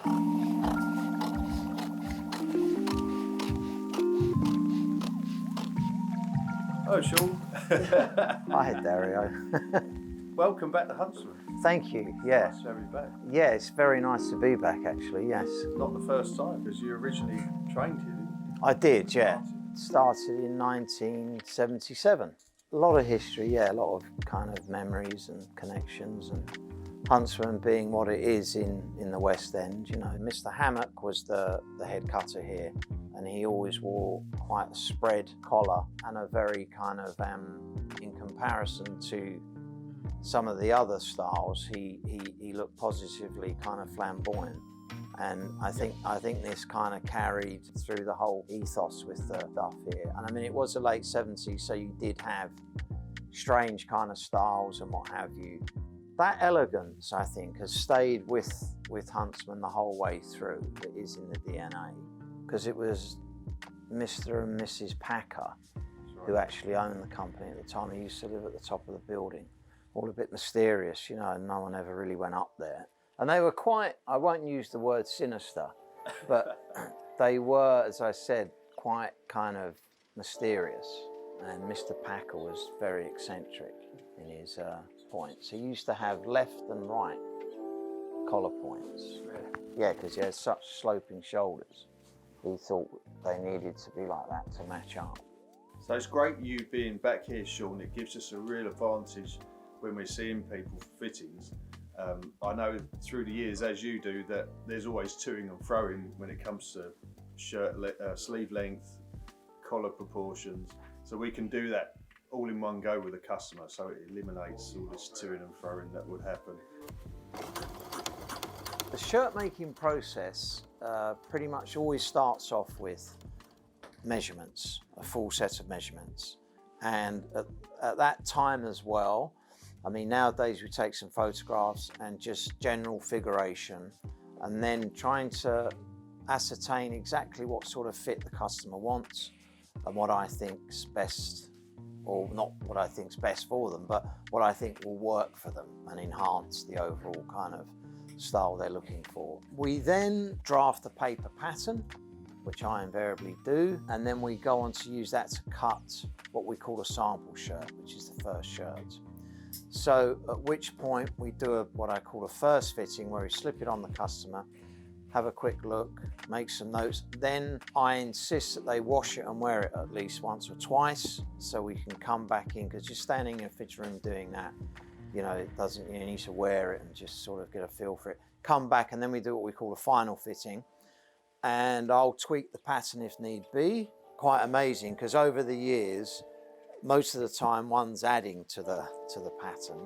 Oh, Sean. Hi, Dario. Welcome back to Huntsman. Thank you, yeah. Nice to have you back. Yeah, it's very nice to be back, actually, yes. Not the first time, because you originally trained here, didn't you? I did, yeah. Started in 1977. A lot of history, yeah, a lot of kind of memories and connections, and Huntsman being what it is in the West End, you know. Mr. Hammock was the head cutter here, and he always wore quite a spread collar and a very kind of, in comparison to some of the other styles, he looked positively kind of flamboyant. And I think this kind of carried through the whole ethos with the stuff here. And I mean, it was the late 70s, so you did have strange kind of styles and what have you. That elegance, I think, has stayed with Huntsman the whole way through. It is in the DNA, because it was Mr. and Mrs. Packer who actually owned the company at the time. He used to live at the top of the building. All a bit mysterious, you know, and no one ever really went up there. And they were quite, I won't use the word sinister, but they were, as I said, quite kind of mysterious. And Mr. Packer was very eccentric in his points. He used to have left and right collar points. Yeah, because he had such sloping shoulders. He thought they needed to be like that to match up. So it's great you being back here, Sean. It gives us a real advantage when we're seeing people for fittings. I know through the years, as you do, that there's always toing and froing when it comes to shirt sleeve length, collar proportions. So we can do that all in one go with a customer, so it eliminates all this toing and froing that would happen. The shirt making process pretty much always starts off with measurements, a full set of measurements. And at that time as well, I mean, nowadays we take some photographs and just general figuration, and then trying to ascertain exactly what sort of fit the customer wants and what I think's best, or not what I think's best for them, but what I think will work for them and enhance the overall kind of style they're looking for. We then draft a paper pattern, which I invariably do, and then we go on to use that to cut what we call a sample shirt, which is the first shirt. So at which point we do what I call a first fitting, where we slip it on the customer, have a quick look, make some notes. Then I insist that they wash it and wear it at least once or twice, so we can come back in, because just standing in a fitting room doing that, you know, it doesn't, you need to wear it and just sort of get a feel for it. Come back, and then we do what we call a final fitting, and I'll tweak the pattern if need be. Quite amazing, because over the years, most of the time one's adding to the pattern,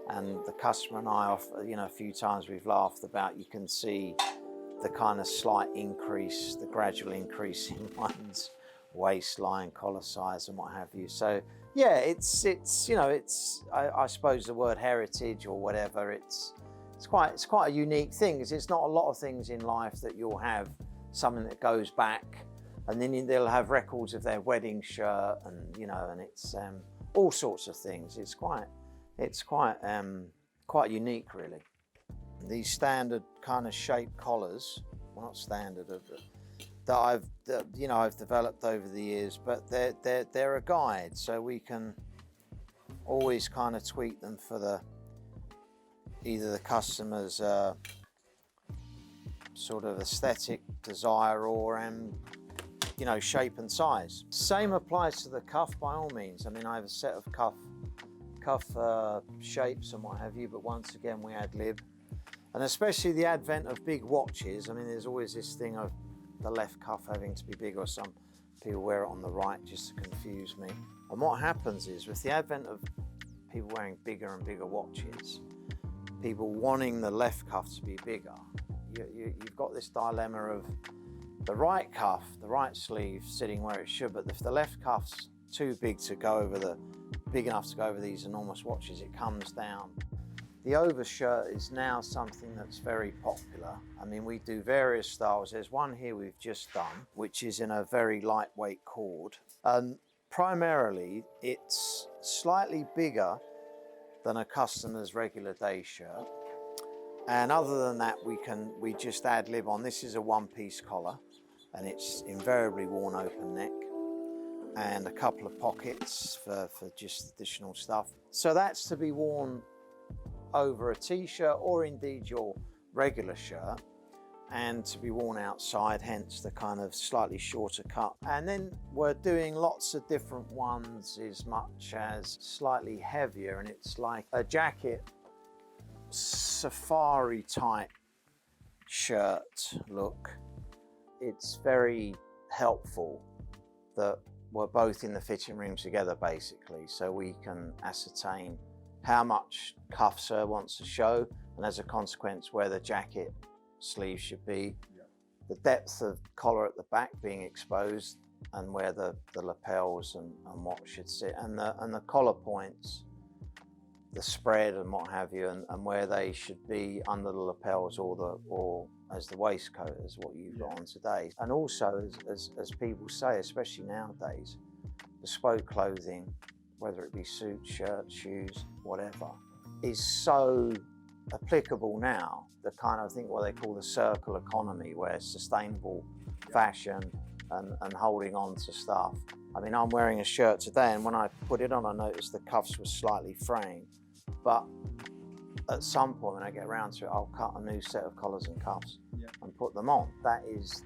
and the customer and I, you know, a few times we've laughed about, you can see the kind of slight increase, the gradual increase in one's waistline, collar size and what have you. So yeah, it's you know, it's I suppose the word heritage or whatever, it's quite a unique thing, because it's not a lot of things in life that you'll have something that goes back, and then they'll have records of their wedding shirt, and you know, and it's all sorts of things. It's quite unique, really. These standard kind of shaped collars, well, not standard, that I've developed over the years, but they're a guide, so we can always kind of tweak them for either the customer's sort of aesthetic desire, or you know, shape and size. Same applies to the cuff, by all means. I mean, I have a set of cuff shapes and what have you, but once again we ad lib. And especially the advent of big watches. I mean, there's always this thing of the left cuff having to be big, or some people wear it on the right just to confuse me. And what happens is, with the advent of people wearing bigger and bigger watches, people wanting the left cuff to be bigger, you've got this dilemma of the right cuff, the right sleeve sitting where it should, but if the left cuff's too big to go over big enough to go over these enormous watches, it comes down. The overshirt is now something that's very popular. I mean, we do various styles. There's one here we've just done, which is in a very lightweight cord. And primarily, it's slightly bigger than a customer's regular day shirt. And other than that, we just ad lib on. This is a one-piece collar, and it's invariably worn open neck, and a couple of pockets for just additional stuff. So that's to be worn over a t-shirt or indeed your regular shirt, and to be worn outside, hence the kind of slightly shorter cut. And then we're doing lots of different ones, as much as slightly heavier, and it's like a jacket safari type shirt look. It's very helpful that we're both in the fitting room together, basically, so we can ascertain how much cuff sir wants to show, and as a consequence where the jacket sleeve should be, the depth of collar at the back being exposed, and where the lapels and what should sit, and the collar points, the spread and what have you, and where they should be under the lapels or as the waistcoat, as what you've got on today. And also, as people say, especially nowadays, bespoke clothing, whether it be suits, shirts, shoes, whatever, is so applicable now. The kind of thing what they call the circle economy, where sustainable fashion and holding on to stuff. I mean, I'm wearing a shirt today, and when I put it on, I noticed the cuffs were slightly fraying. But at some point when I get around to it, I'll cut a new set of collars and cuffs and put them on. That is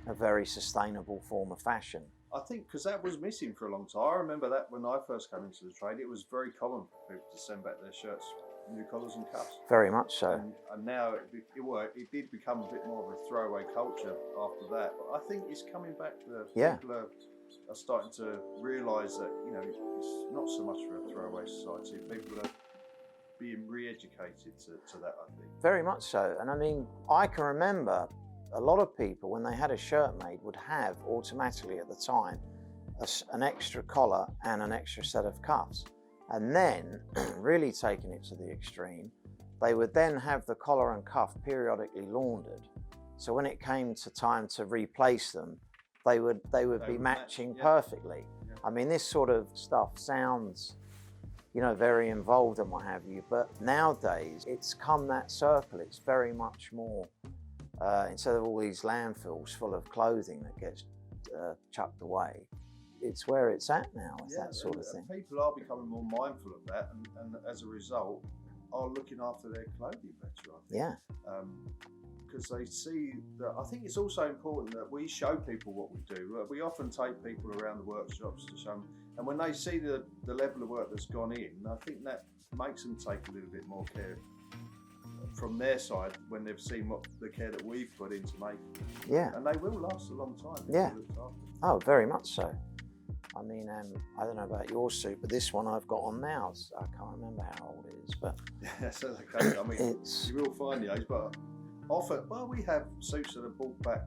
a very sustainable form of fashion. I think because that was missing for a long time. I remember that when I first came into the trade, it was very common for people to send back their shirts, new collars and cuffs. Very much so. And now it did become a bit more of a throwaway culture after that. But I think it's coming back. People are starting to realise that, you know, it's not so much for a throwaway society. People are being re-educated to that, I think. Very much so. And I mean, I can remember a lot of people, when they had a shirt made, would have automatically at the time an extra collar and an extra set of cuffs. And then, really taking it to the extreme, they would then have the collar and cuff periodically laundered. So when it came to time to replace them, they would be matching perfectly. Yeah. I mean, this sort of stuff sounds, you know, very involved and what have you, but nowadays it's come that circle. It's very much more, instead of all these landfills full of clothing that gets chucked away, it's where it's at now with that sort of thing. People are becoming more mindful of that, and as a result are looking after their clothing better, I think. Yeah. Because they see that. I think it's also important that we show people what we do. We often take people around the workshops to show them, and when they see the level of work that's gone in, I think that makes them take a little bit more care from their side when they've seen what the care that we've put into making. Yeah. And they will last a long time. Yeah. Oh, very much so. I mean, I don't know about your suit, but this one I've got on now, I can't remember how old it is, but that's okay. I mean, you will find the age, but often, well, we have suits that are brought back.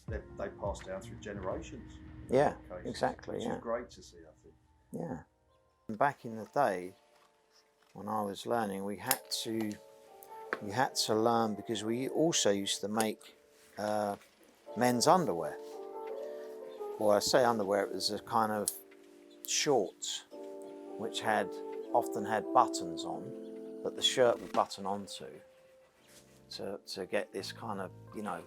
They pass down through generations. Yeah, exactly. Which is great to see, I think. Yeah. And back in the day, when I was learning, we had to learn, because we also used to make men's underwear. Well, I say underwear, it was a kind of shorts which often had buttons on, that the shirt would button onto to get this kind of, you know,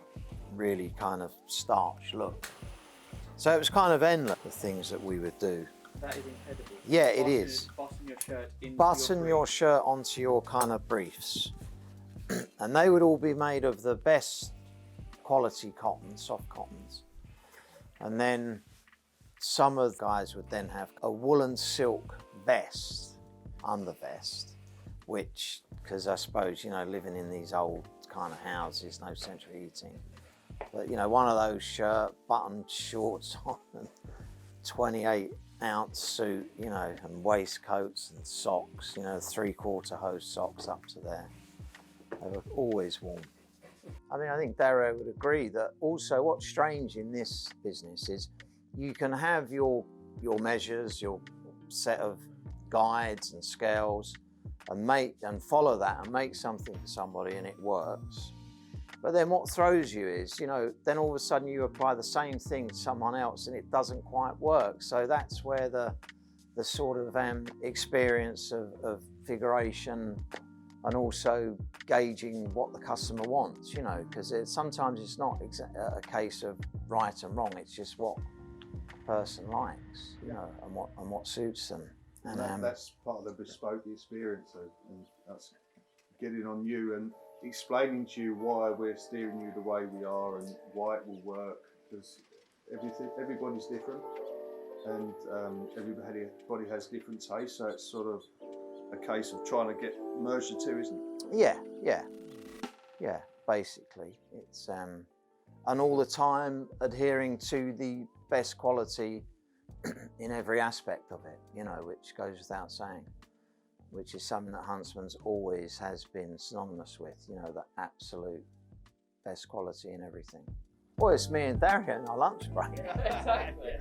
really kind of starch look. So it was kind of endless, the things that we would do. That is incredible. Yeah, it is. Button your shirt into Button your shirt onto your kind of briefs. And they would all be made of the best quality cotton, soft cottons. And then some of the guys would then have a woolen silk vest, undervest, which, because I suppose, you know, living in these old kind of houses, no central heating. But, you know, one of those buttoned shorts on and 28-ounce suit, you know, and waistcoats and socks, you know, 3/4 hose socks up to there. They were always warm. I mean, I think Dario would agree that also what's strange in this business is you can have your measures, your set of guides and scales, and follow that and make something for somebody, and it works. But then what throws you is, you know, then all of a sudden you apply the same thing to someone else and it doesn't quite work. So that's where the sort of experience of figuration and also gauging what the customer wants, you know, because sometimes it's not a case of right and wrong, it's just what a person likes, you know, and what suits them. And that's part of the bespoke experience, and that's getting on you and explaining to you why we're steering you the way we are and why it will work, because everybody's different, and everybody has different tastes, so it's sort of a case of trying to merge the two, isn't it? Yeah, basically it's and all the time adhering to the best quality in every aspect of it, you know, which goes without saying, which is something that Huntsman's always has been synonymous with, you know, the absolute best quality in everything. Well, it's me and Dario in our lunch break. Exactly.